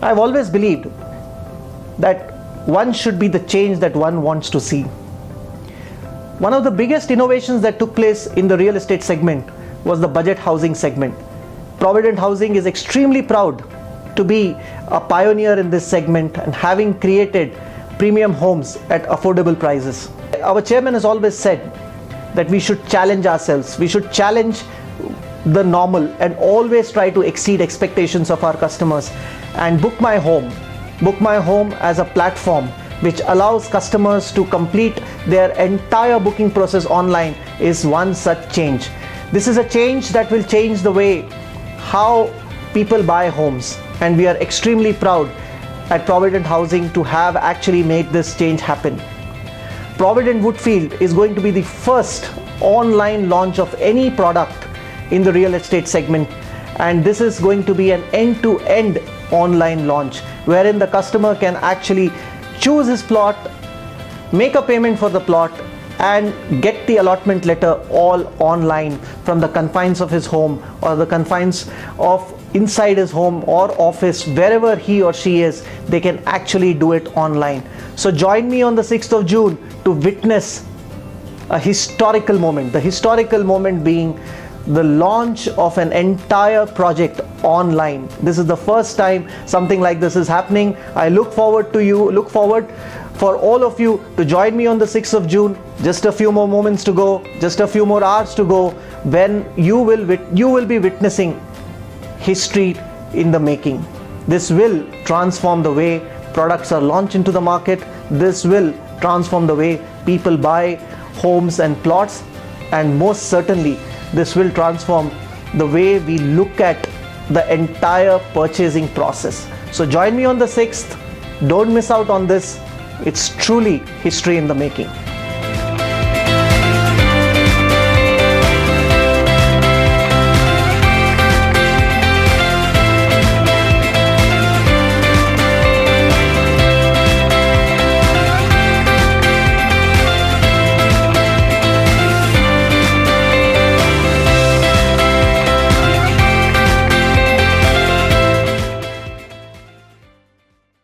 I've always believed that one should be the change that one wants to see. One of the biggest innovations that took place in the real estate segment was the budget housing segment. Provident Housing is extremely proud to be a pioneer in this segment and having created premium homes at affordable prices. Our chairman has always said that we should challenge ourselves, we should challenge the normal and always try to exceed expectations of our customers. And Book My Home as a platform which allows customers to complete their entire booking process online is one such change. This is a change that will change the way how people buy homes, and we are extremely proud at Provident Housing to have actually made this change happen. Provident Woodfield is going to be the first online launch of any product in the real estate segment, and this is going to be an end-to-end online launch wherein the customer can actually choose his plot, make a payment for the plot, and get the allotment letter all online from the confines of his home or the confines of inside his home or office, wherever he or she is, they can actually do it online. So join me on the 6th of June to witness a historical moment, the historical moment being the launch of an entire project online. This is the first time something like this is happening. I look forward for all of you to join me on the 6th of June. Just a few more moments to go, just a few more hours to go, when you will be witnessing history in the making. This will transform the way products are launched into the market. This will transform the way people buy homes and plots, and most certainly this will transform the way we look at the entire purchasing process. So join me on the 6th. Don't miss out on this. It's truly history in the making.